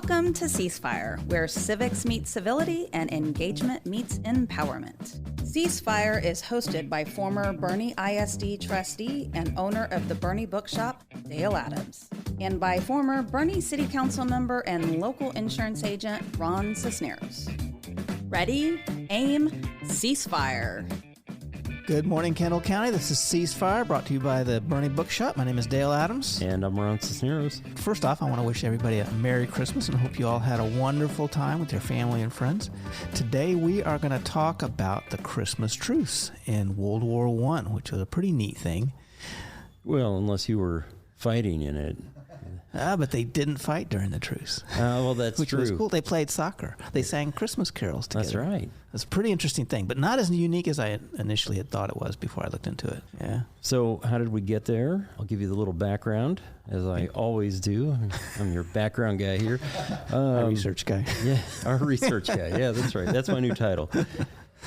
Welcome to Ceasefire, where civics meet civility and engagement meets empowerment. Ceasefire is hosted by former Bernie ISD trustee and owner of the Bernie Bookshop, Dale Adams, and by former Bernie City Council member and local insurance agent, Ron Cisneros. Ready, aim, ceasefire. Good morning, Kendall County. This is Ceasefire, brought to you by the Bernie Bookshop. My name is Dale Adams. And I'm Ron Cisneros. First off, I want to wish everybody a Merry Christmas and hope you all had a wonderful time with your family and friends. Today, we are going to talk about the Christmas Truce in World War I, which was a pretty neat thing. Well, unless you were fighting in it. But they didn't fight during the truce. Well, that's which true. was cool. They played soccer. They sang Christmas carols together. That's right. It's a pretty interesting thing, but not as unique as I initially had thought it was before I looked into it. Yeah. So how did we get there? I'll give you the little background, as I always do. I'm your background guy here. Our research guy. Yeah, our research guy. Yeah, that's right. That's my new title.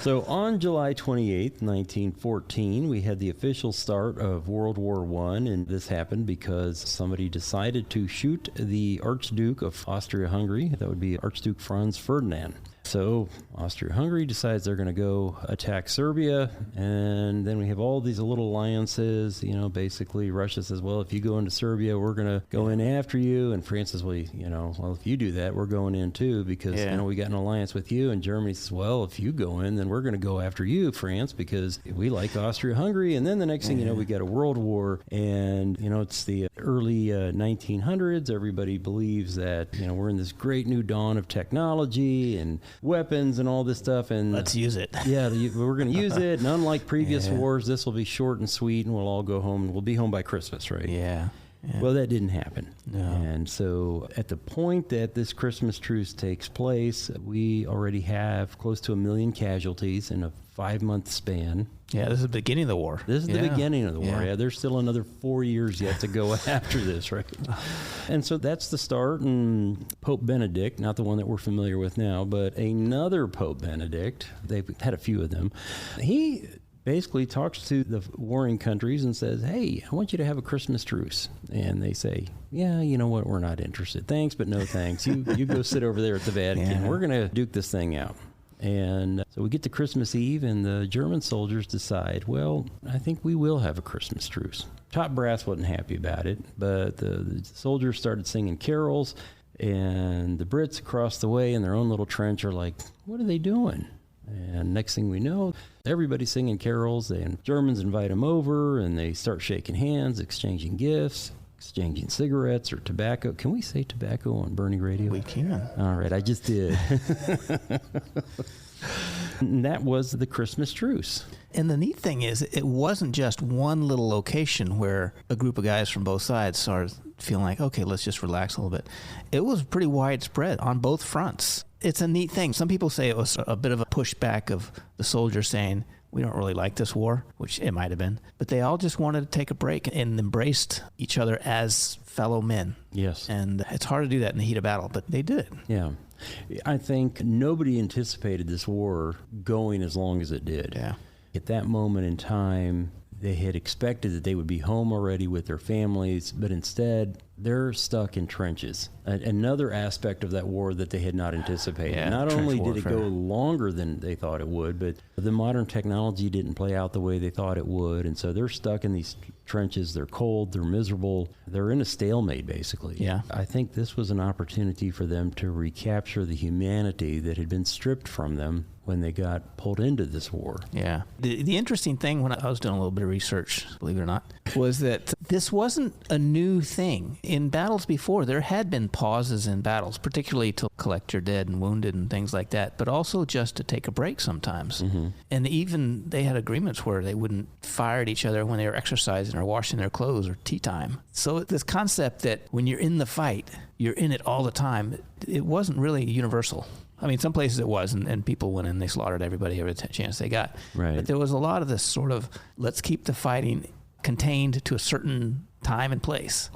So on July 28th, 1914, we had the official start of World War I, and this happened because somebody decided to shoot the Archduke of Austria-Hungary. That would be Archduke Franz Ferdinand. So Austria-Hungary decides they're going to go attack Serbia, and then we have all these little alliances. You know, basically Russia says, well, if you go into Serbia, we're going to go in after you. And France says, well, if you do that, we're going in too because, we got an alliance with you. And Germany says, well, if you go in, then we're going to go after you, France, because we like Austria-Hungary. And then the next thing you know, we got a world war. And, it's the early 1900s. Everybody believes that, we're in this great new dawn of technology and weapons and all this stuff, and let's use it. Yeah, we're going to use it. And unlike previous wars, this will be short and sweet, and we'll all go home. We'll be home by Christmas, right? Yeah. Well, that didn't happen. No. And so at the point that this Christmas truce takes place, we already have close to 1 million casualties in a 5-month span. Yeah, this is the beginning of the war. This is the beginning of the war. Yeah, there's still another 4 years yet to go after this, right? And so that's the start. And Pope Benedict, not the one that we're familiar with now, but another Pope Benedict, they've had a few of them, he basically talks to the warring countries and says, hey, I want you to have a Christmas truce. And they say, yeah, you know what, we're not interested. Thanks, but no thanks. You go sit over there at the Vatican. We're going to duke this thing out. And so we get to Christmas Eve, and the German soldiers decide, well, I think we will have a Christmas truce. Top brass wasn't happy about it, but the soldiers started singing carols, and the Brits across the way in their own little trench are like, what are they doing? And next thing we know, everybody's singing carols, and Germans invite them over, and they start shaking hands, exchanging gifts, exchanging cigarettes or tobacco. Can we say tobacco on Bernie Radio? We can. All right, I just did. And that was the Christmas truce. And the neat thing is, it wasn't just one little location where a group of guys from both sides started feeling like, okay, let's just relax a little bit. It was pretty widespread on both fronts. It's a neat thing. Some people say it was a bit of a pushback of the soldiers saying, we don't really like this war, which it might have been. But they all just wanted to take a break and embraced each other as fellow men. Yes. And it's hard to do that in the heat of battle, but they did. Yeah. I think nobody anticipated this war going as long as it did. Yeah. At that moment in time, they had expected that they would be home already with their families, but instead they're stuck in trenches. Another aspect of that war that they had not anticipated. Yeah, not only did warfare. it go longer than they thought it would, but the modern technology didn't play out the way they thought it would. And so they're stuck in these trenches. They're cold. They're miserable. They're in a stalemate, basically. Yeah. I think this was an opportunity for them to recapture the humanity that had been stripped from them when they got pulled into this war. Yeah. The interesting thing when I was doing a little bit of research, believe it or not, was that this wasn't a new thing. In battles before, there had been pauses in battles, particularly to collect your dead and wounded and things like that, but also just to take a break sometimes. Mm-hmm. And even they had agreements where they wouldn't fire at each other when they were exercising or washing their clothes or tea time. So this concept that when you're in the fight, you're in it all the time, it wasn't really universal. I mean, some places it was, and people went in, they slaughtered everybody every chance they got. Right. But there was a lot of this sort of, let's keep the fighting contained to a certain time and place,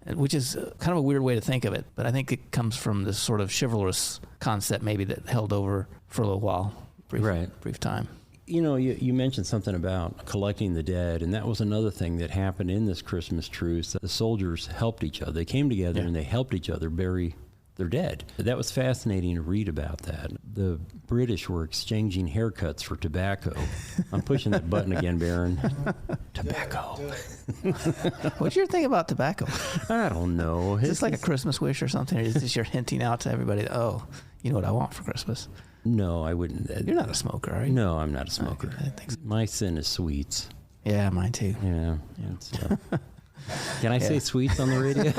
which is kind of a weird way to think of it. But I think it comes from this sort of chivalrous concept maybe that held over for a little while, brief time. You know, you mentioned something about collecting the dead, and that was another thing that happened in this Christmas truce. The soldiers helped each other. They came together and they helped each other bury they're dead. That was fascinating to read about that. The British were exchanging haircuts for tobacco. I'm pushing that button again, Baron. Tobacco. What's your thing about tobacco? I don't know. Is this like a Christmas wish or something? Or is this you're hinting out to everybody, oh, you know what I want for Christmas? No, I wouldn't. You're not a smoker, are you? No, I'm not a smoker. Okay, I think so. My sin is sweets. Yeah, mine too. Yeah. Can I say sweets on the radio?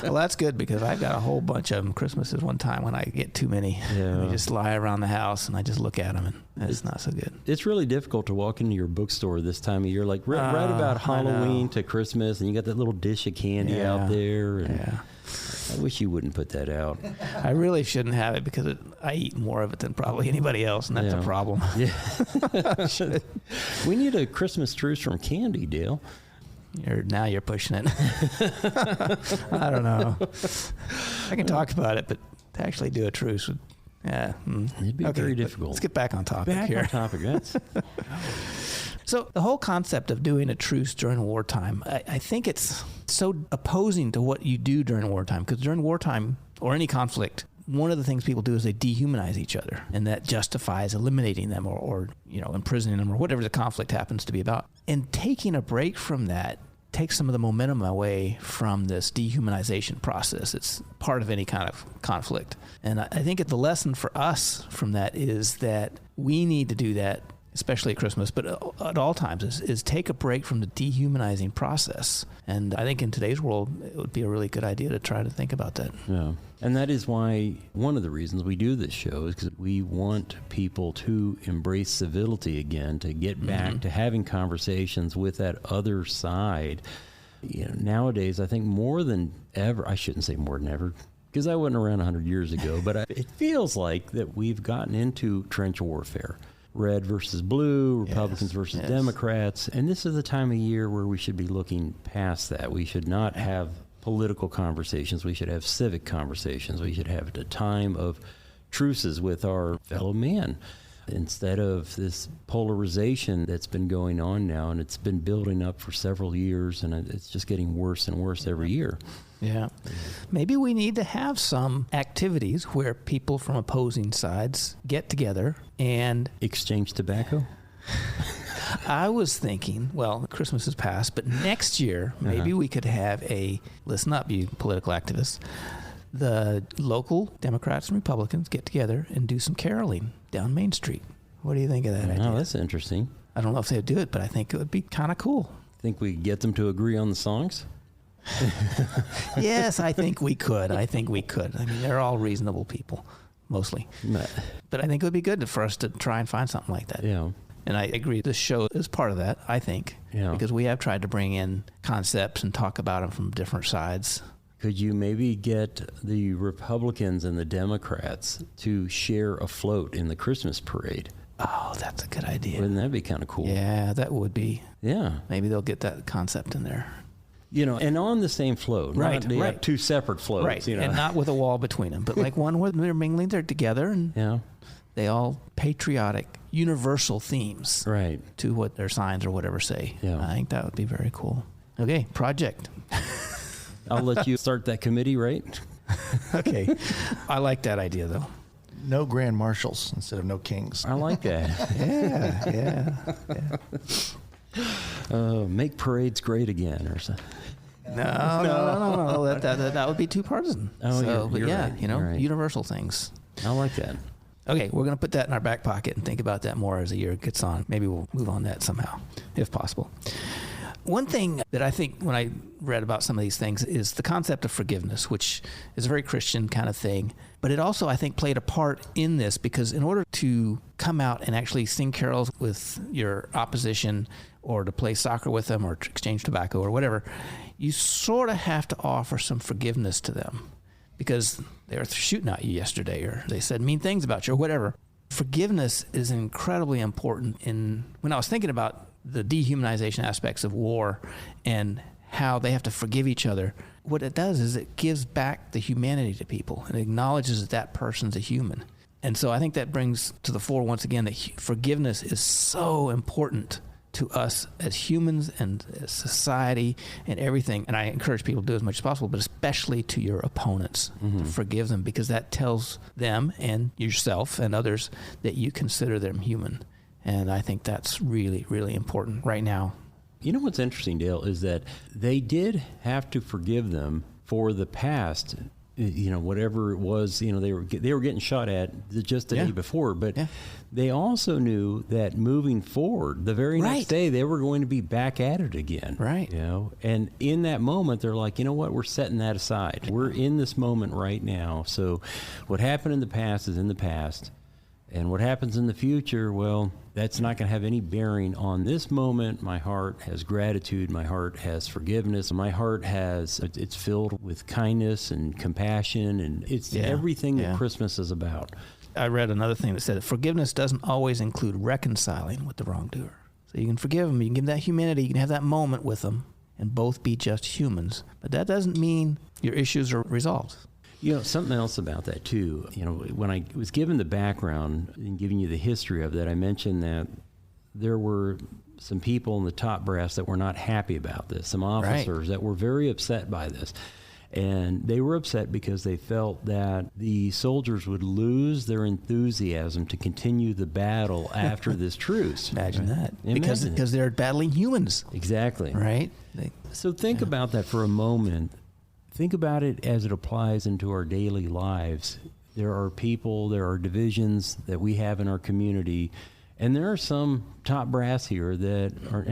Well, that's good because I've got a whole bunch of them. Christmas is one time when I get too many. Yeah. They just lie around the house and I just look at them and it's not so good. It's really difficult to walk into your bookstore this time of year, like right about Halloween to Christmas, and you got that little dish of candy out there. And I wish you wouldn't put that out. I really shouldn't have it because I eat more of it than probably anybody else, and that's a problem. Yeah. We need a Christmas truce from candy, Dale. Now you're pushing it. I don't know. I can talk about it, but to actually do a truce would, it'd be very difficult. Let's get back on topic here. So the whole concept of doing a truce during wartime, I think it's so opposing to what you do during wartime, because during wartime or any conflict, one of the things people do is they dehumanize each other, and that justifies eliminating them or imprisoning them or whatever the conflict happens to be about. And taking a break from that takes some of the momentum away from this dehumanization process. It's part of any kind of conflict. And I think the lesson for us from that is that we need to do that, especially at Christmas, but at all times, is take a break from the dehumanizing process. And I think in today's world, it would be a really good idea to try to think about that. Yeah. And that is why one of the reasons we do this show is because we want people to embrace civility again, to get back to having conversations with that other side. Nowadays, I think more than ever, I shouldn't say more than ever, because I wasn't around 100 years ago, but it feels like that we've gotten into trench warfare. Red versus blue, Republicans versus Democrats. And this is the time of year where we should be looking past that. We should not have political conversations. We should have civic conversations. We should have a time of truces with our fellow man instead of this polarization that's been going on now, and it's been building up for several years, and it's just getting worse and worse every year. Yeah. Maybe we need to have some activities where people from opposing sides get together and exchange tobacco? I was thinking, well, Christmas has passed, but next year, maybe we could have listen up, you political activists, the local Democrats and Republicans get together and do some caroling down Main Street. What do you think of that idea? Oh, that's interesting. I don't know if they'd do it, but I think it would be kind of cool. Think we could get them to agree on the songs? Yes, I think we could. I mean, they're all reasonable people, mostly. But I think it would be good for us to try and find something like that. Yeah. And I agree, this show is part of that, I think, because we have tried to bring in concepts and talk about them from different sides. Could you maybe get the Republicans and the Democrats to share a float in the Christmas parade? Oh, that's a good idea. Wouldn't that be kind of cool? Yeah, that would be. Yeah. Maybe they'll get that concept in there. And on the same float. Right. Have two separate floats. Right, and not with a wall between them, but like one where they're mingling, they're together, and they all patriotic, universal themes to what their signs or whatever say. Yeah. I think that would be very cool. Okay, project. I'll let you start that committee, right? Okay. I like that idea, though. No grand marshals instead of no kings. I like that. Yeah. Make parades great again, or something. No. That would be too partisan. Oh, you're right. Right. Universal things. I like that. Okay, we're going to put that in our back pocket and think about that more as the year gets on. Maybe we'll move on that somehow, if possible. One thing that I think when I read about some of these things is the concept of forgiveness, which is a very Christian kind of thing. But it also, I think, played a part in this because in order to come out and actually sing carols with your opposition or to play soccer with them or to exchange tobacco or whatever, you sort of have to offer some forgiveness to them because they were shooting at you yesterday or they said mean things about you or whatever. Forgiveness is incredibly important when I was thinking about the dehumanization aspects of war and how they have to forgive each other. What it does is it gives back the humanity to people and acknowledges that person's a human. And so I think that brings to the fore once again that forgiveness is so important to us as humans and as society and everything. And I encourage people to do as much as possible, but especially to your opponents, to forgive them, because that tells them and yourself and others that you consider them human. And I think that's really, really important right now. You know what's interesting, Dale, is that they did have to forgive them for the past, whatever it was, they were getting shot at just the day before. But they also knew that moving forward, the very next day, they were going to be back at it again. Right. And in that moment, they're like, you know what, we're setting that aside. We're in this moment right now. So what happened in the past is in the past. And what happens in the future, well, that's not going to have any bearing on this moment. My heart has gratitude. My heart has forgiveness. My heart it's filled with kindness and compassion. And it's everything that Christmas is about. I read another thing that said that forgiveness doesn't always include reconciling with the wrongdoer. So you can forgive them. You can give that humanity. You can have that moment with them and both be just humans. But that doesn't mean your issues are resolved. Something else about that, too. When I was given the background and giving you the history of that, I mentioned that there were some people in the top brass that were not happy about this, some officers that were very upset by this. And they were upset because they felt that the soldiers would lose their enthusiasm to continue the battle after this truce. Imagine that. Because they're battling humans. Exactly. Right? So think about that for a moment. Think about it as it applies into our daily lives. There are people, there are divisions that we have in our community, and there are some top brass here that are,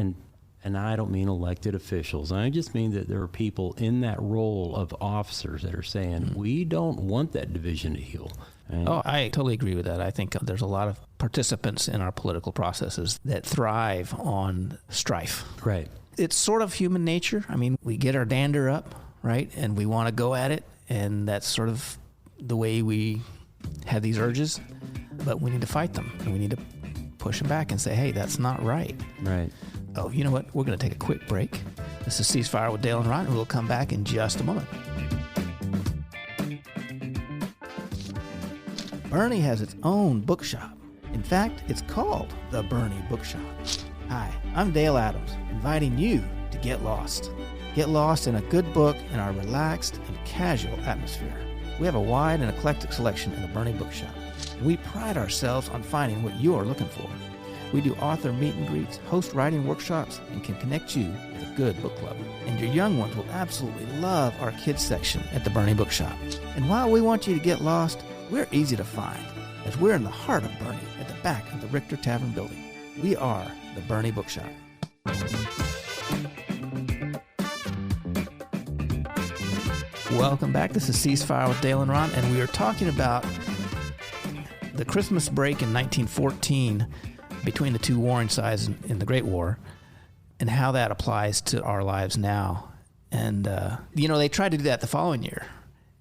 and I don't mean elected officials. I just mean that there are people in that role of officers that are saying, we don't want that division to heal. And I totally agree with that. I think there's a lot of participants in our political processes that thrive on strife. Right. It's sort of human nature. I mean, we get our dander up, right? And we want to go at it. And that's sort of the way we have these urges. But we need to fight them. And we need to push them back and say, hey, that's not right. Right. Oh, you know what? We're going to take a quick break. This is Ceasefire with Dale and Ron, and we'll come back in just a moment. Bernie has its own bookshop. In fact, it's called the Bernie Bookshop. Hi, I'm Dale Adams, inviting you to get lost. Get lost in a good book in our relaxed and casual atmosphere. We have a wide and eclectic selection in the Bernie Bookshop. We pride ourselves on finding what you're looking for. We do author meet and greets, host writing workshops, and can connect you with a good book club. And your young ones will absolutely love our kids section at the Bernie Bookshop. And while we want you to get lost, we're easy to find, as we're in the heart of Bernie at the back of the Richter Tavern building. We are the Bernie Bookshop. Welcome back. This is Ceasefire with Dale and Ron, and we are talking about the Christmas break in 1914 between the two warring sides in the Great War and how that applies to our lives now. And, they tried to do that the following year,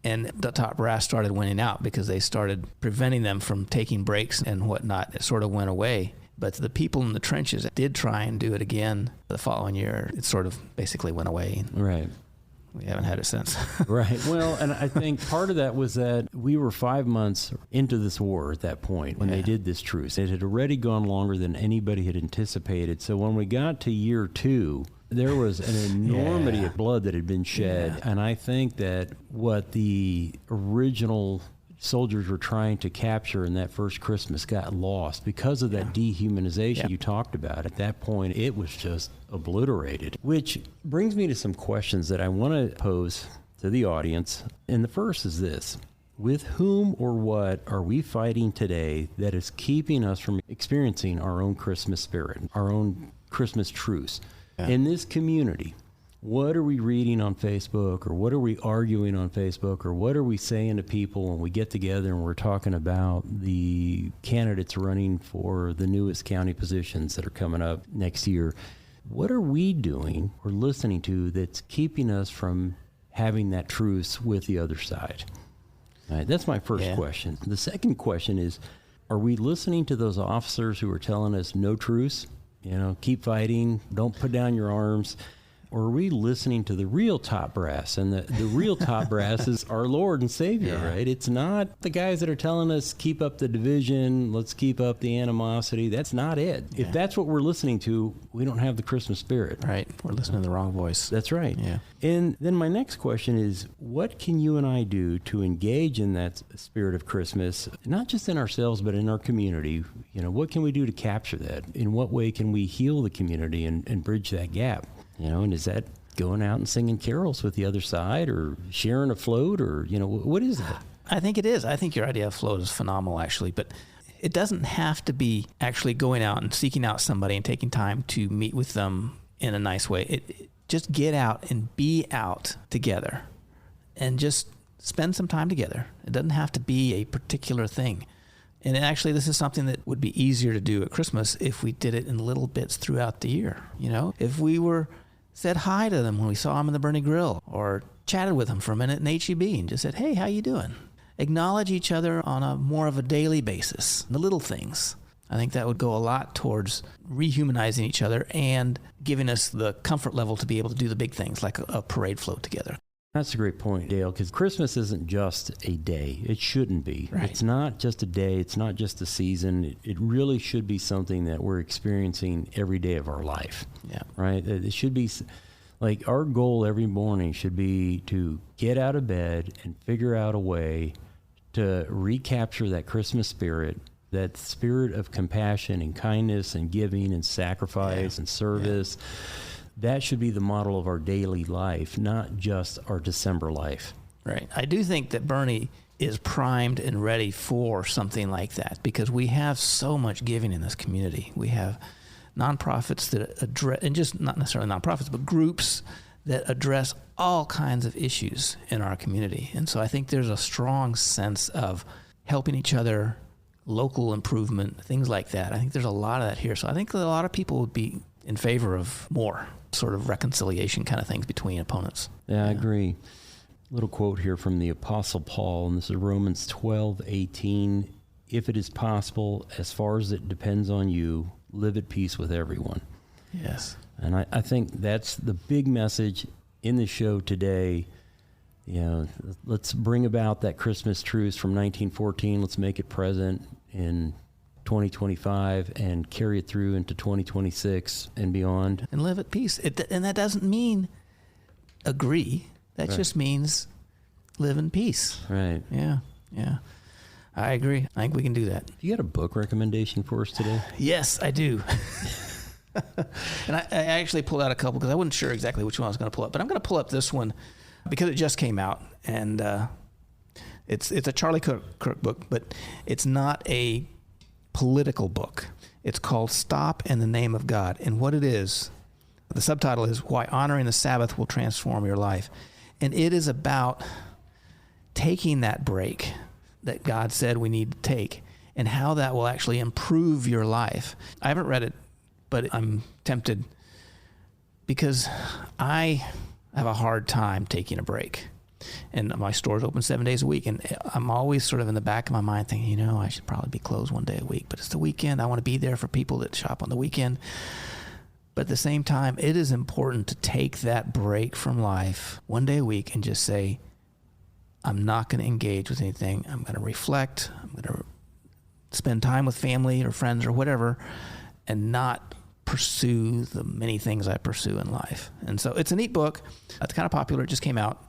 and the top brass started winning out because they started preventing them from taking breaks and whatnot. It sort of went away. But the people in the trenches did try and do it again the following year. It sort of basically went away. Right. We haven't had it since. Right. Well, and I think part of that was that we were 5 months into this war at that point when they did this truce. It had already gone longer than anybody had anticipated. So when we got to year 2, there was an enormity of blood that had been shed. Yeah. And I think that what the original soldiers were trying to capture in that first Christmas got lost because of that dehumanization you talked about. At that point, it was just obliterated, which brings me to some questions that I want to pose to the audience. And the first is this: with whom or what are we fighting today that is keeping us from experiencing our own Christmas spirit, our own Christmas truce in this community? What are we reading on Facebook, or what are we arguing on Facebook, or what are we saying to people when we get together and we're talking about the candidates running for the newest county positions that are coming up next year? What are we doing or listening to that's keeping us from having that truce with the other side? All right, that's my first question. The second question is, are we listening to those officers who are telling us no truce? Keep fighting, don't put down your arms. or are we listening to the real top brass? And the real top brass is our Lord and Savior, right? It's not the guys that are telling us, keep up the division, let's keep up the animosity. That's not it. If that's what we're listening to, we don't have the Christmas spirit. Right. We're listening to the wrong voice. That's right. Yeah. And then my next question is, what can you and I do to engage in that spirit of Christmas, not just in ourselves, but in our community? You know, what can we do to capture that? In what way can we heal the community and bridge that gap? You know, and is that going out and singing carols with the other side, or sharing a float, or, you know, what is that? I think it is. I think your idea of float is phenomenal, actually, but it doesn't have to be actually going out and seeking out somebody and taking time to meet with them in a nice way. Just get out and be out together and just spend some time together. It doesn't have to be a particular thing. And actually, this is something that would be easier to do at Christmas if we did it in little bits throughout the year. You know, if we said hi to them when we saw them in the Bernie Grill, or chatted with them for a minute in HEB and just said, hey, how you doing? Acknowledge each other on a more of a daily basis, the little things. I think that would go a lot towards rehumanizing each other and giving us the comfort level to be able to do the big things like a parade float together. That's a great point, Dale, because Christmas isn't just a day. It shouldn't be. Right. It's not just a day. It's not just a season. It really should be something that we're experiencing every day of our life. Yeah. Right? It should be like our goal every morning should be to get out of bed and figure out a way to recapture that Christmas spirit, that spirit of compassion and kindness and giving and sacrifice and service. That should be the model of our daily life, not just our December life. Right. I do think that Bernie is primed and ready for something like that, because we have so much giving in this community. We have nonprofits that address, and just not necessarily nonprofits, but groups that address all kinds of issues in our community. And so I think there's a strong sense of helping each other, local improvement, things like that. I think there's a lot of that here. So I think that a lot of people would be in favor of more sort of reconciliation kind of things between opponents. Yeah, I agree. Little quote here from the Apostle Paul, and this is Romans 12:18. If it is possible, as far as it depends on you, live at peace with everyone. Yes. And I think that's the big message in the show today. You know, let's bring about that Christmas truce from 1914. Let's make it present in 2025 and carry it through into 2026 and beyond. And live at peace. And that doesn't mean agree. That just means live in peace. Right. Yeah. Yeah. I agree. I think we can do that. You got a book recommendation for us today? Yes, I do. And I actually pulled out a couple because I wasn't sure exactly which one I was going to pull up. But I'm going to pull up this one because it just came out. And it's a Charlie Kirk book, but it's not a political book. It's called Stop in the Name of God. And what it is, the subtitle is Why Honoring the Sabbath Will Transform Your Life. And it is about taking that break that God said we need to take and how that will actually improve your life. I haven't read it, but I'm tempted because I have a hard time taking a break. And my store's open 7 days a week. And I'm always sort of in the back of my mind thinking, you know, I should probably be closed one day a week. But it's the weekend. I want to be there for people that shop on the weekend. But at the same time, it is important to take that break from life one day a week and just say, I'm not going to engage with anything. I'm going to reflect. I'm going to spend time with family or friends or whatever and not pursue the many things I pursue in life. And so it's a neat book. It's kind of popular. It just came out.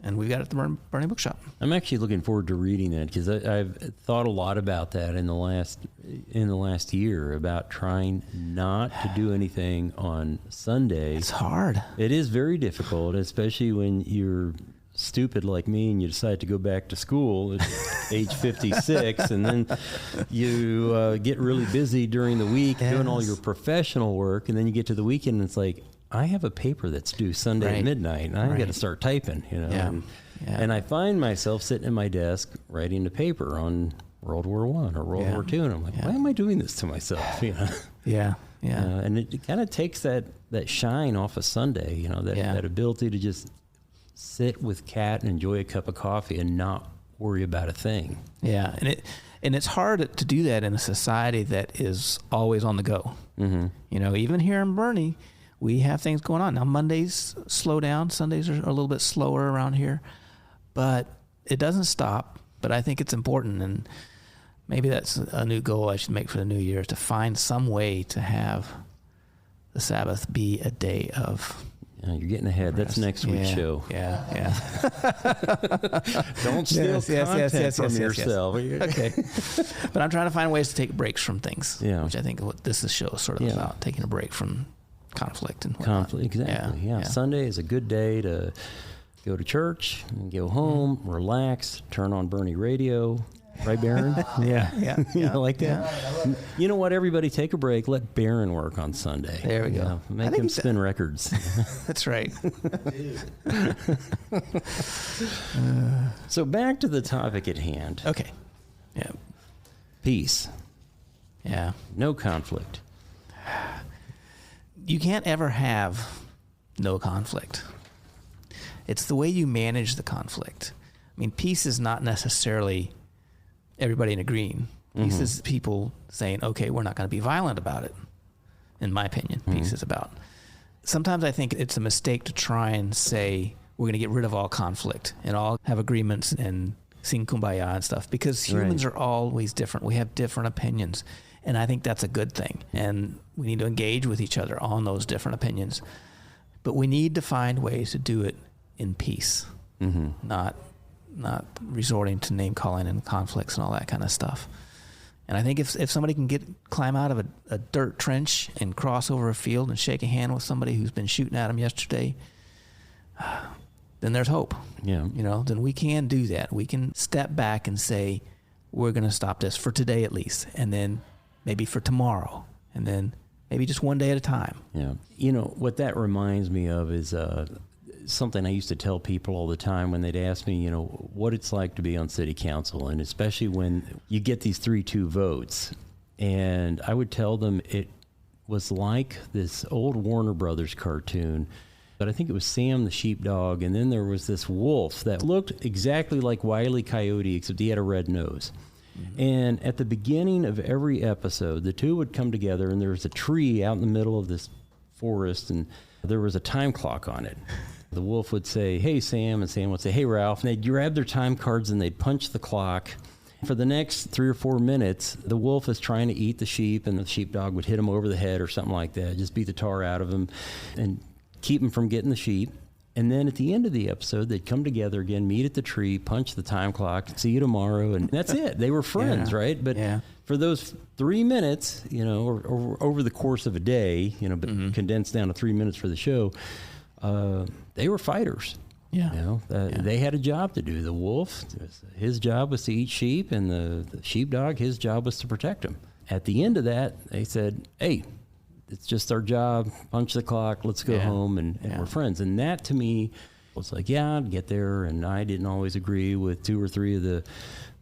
And we've got it at the Bernie Bookshop. I'm actually looking forward to reading that because I've thought a lot about that in the last year, about trying not to do anything on Sunday. It's hard. It is very difficult, especially when you're stupid like me and you decide to go back to school at age 56, and then you get really busy during the week doing all your professional work, and then you get to the weekend and it's like, I have a paper that's due Sunday at midnight, and I got to start typing, you know. And I find myself sitting at my desk writing a paper on World War I or World War II, and I'm like, why am I doing this to myself? You know. And it kind of takes that shine off of Sunday, you know, that ability to just sit with Kat and enjoy a cup of coffee and not worry about a thing. Yeah, and it's hard to do that in a society that is always on the go. Mm-hmm. You know, even here in Bernie, we have things going on. Now, Mondays slow down. Sundays are a little bit slower around here. But it doesn't stop. But I think it's important, and maybe that's a new goal I should make for the new year, to find some way to have the Sabbath be a day of you're getting ahead. That's next week's show. Yeah. Don't steal content from yourself. Okay. But I'm trying to find ways to take breaks from things, which I think what this show is sort of about, taking a break from conflict and whatnot. Exactly. Yeah. Sunday is a good day to go to church, and go home, relax, turn on Bernie radio. Right, Barron? Yeah. You like that? Yeah. You know what? Everybody take a break. Let Barron work on Sunday. There we go. Make him spin records. That's right. So back to the topic at hand. Okay. Yeah. Peace. Yeah. No conflict. You can't ever have no conflict. It's the way you manage the conflict. I mean, peace is not necessarily everybody in agreeing. Peace is people saying, okay, we're not going to be violent about it. In my opinion, peace is about. Sometimes I think it's a mistake to try and say we're going to get rid of all conflict and all have agreements and sing kumbaya and stuff, because humans are always different. We have different opinions, and I think that's a good thing. And we need to engage with each other on those different opinions. But we need to find ways to do it in peace, not resorting to name calling and conflicts and all that kind of stuff. And I think if somebody can climb out of a dirt trench and cross over a field and shake a hand with somebody who's been shooting at them yesterday, then there's hope. Yeah. Then we can do that. We can step back and say, we're going to stop this for today at least, and then maybe for tomorrow, and then maybe just one day at a time. Yeah. What that reminds me of is something I used to tell people all the time when they'd ask me, what it's like to be on city council, and especially when you get these 3-2 votes. And I would tell them it was like this old Warner Brothers cartoon, but I think it was Sam the sheepdog, and then there was this wolf that looked exactly like Wile E. Coyote, except he had a red nose. And at the beginning of every episode, the two would come together, and there was a tree out in the middle of this forest, and there was a time clock on it. The wolf would say, hey, Sam, and Sam would say, hey, Ralph. And they'd grab their time cards and they'd punch the clock. For the next 3 or 4 minutes, the wolf is trying to eat the sheep, and the sheepdog would hit him over the head or something like that, just beat the tar out of him and keep him from getting the sheep. And then at the end of the episode, they'd come together again, meet at the tree, punch the time clock, see you tomorrow, and that's it. They were friends, right? But for those 3 minutes, or over the course of a day, but condensed down to 3 minutes for the show, they were fighters. They had a job to do. The wolf, his job was to eat sheep, and the sheepdog, his job was to protect them. At the end of that, they said, hey, it's just our job, punch the clock, let's go home, and we're friends. And that, to me, was like, I'd get there, and I didn't always agree with 2 or 3 of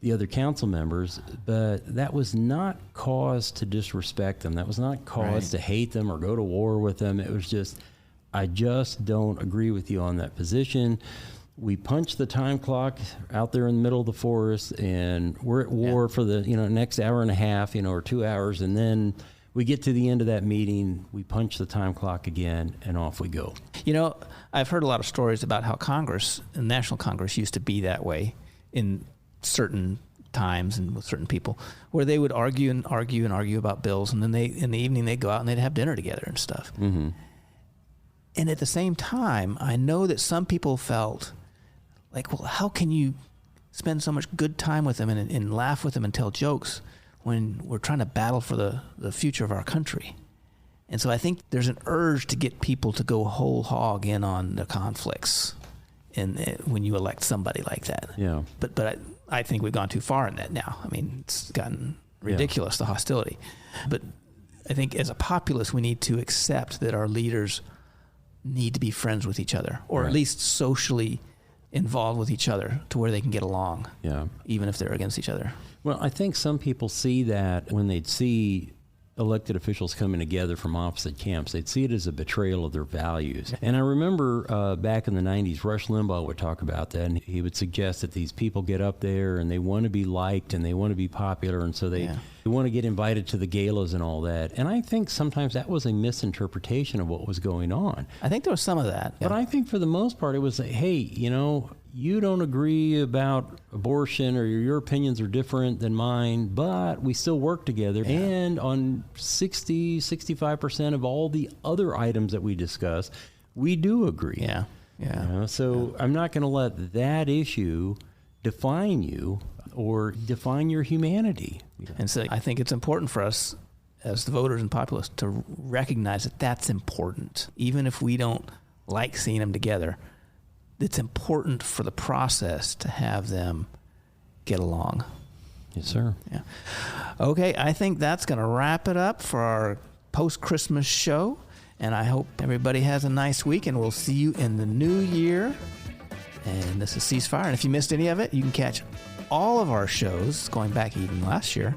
the other council members, but that was not cause to disrespect them. That was not cause to hate them or go to war with them. It was just, I just don't agree with you on that position. We punch the time clock out there in the middle of the forest, and we're at war for the next hour and a half, or 2 hours, and then we get to the end of that meeting, we punch the time clock again, and off we go. I've heard a lot of stories about how Congress, and National Congress, used to be that way in certain times and with certain people, where they would argue about bills, and then in the evening they'd go out and they'd have dinner together and stuff. And at the same time, I know that some people felt like, well, how can you spend so much good time with them and laugh with them and tell jokes when we're trying to battle for the future of our country? And so I think there's an urge to get people to go whole hog in on the conflicts when you elect somebody like that. Yeah. But I think we've gone too far in that now. I mean, it's gotten ridiculous, the hostility. But I think as a populace, we need to accept that our leaders need to be friends with each other, or at least socially involved with each other to where they can get along, even if they're against each other. Well, I think some people see that when they'd see elected officials coming together from opposite camps. They'd see it as a betrayal of their values. And I remember back in the 90s, Rush Limbaugh would talk about that, and he would suggest that these people get up there and they want to be liked and they want to be popular, and so they want to get invited to the galas and all that. And I think sometimes that was a misinterpretation of what was going on. I think there was some of that. But I think for the most part, it was like, hey, you don't agree about abortion, or your opinions are different than mine, but we still work together. Yeah. And on 65% of all the other items that we discuss, we do agree. Yeah. Yeah. So I'm not going to let that issue define you or define your humanity. And so I think it's important for us as the voters and populace to recognize that that's important. Even if we don't like seeing them together, it's important for the process to have them get along. Yes, sir. Yeah. Okay, I think that's going to wrap it up for our post-Christmas show. And I hope everybody has a nice week, and we'll see you in the new year. And this is Ceasefire. And if you missed any of it, you can catch all of our shows, going back even last year,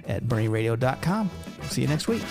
at BernieRadio.com. See you next week.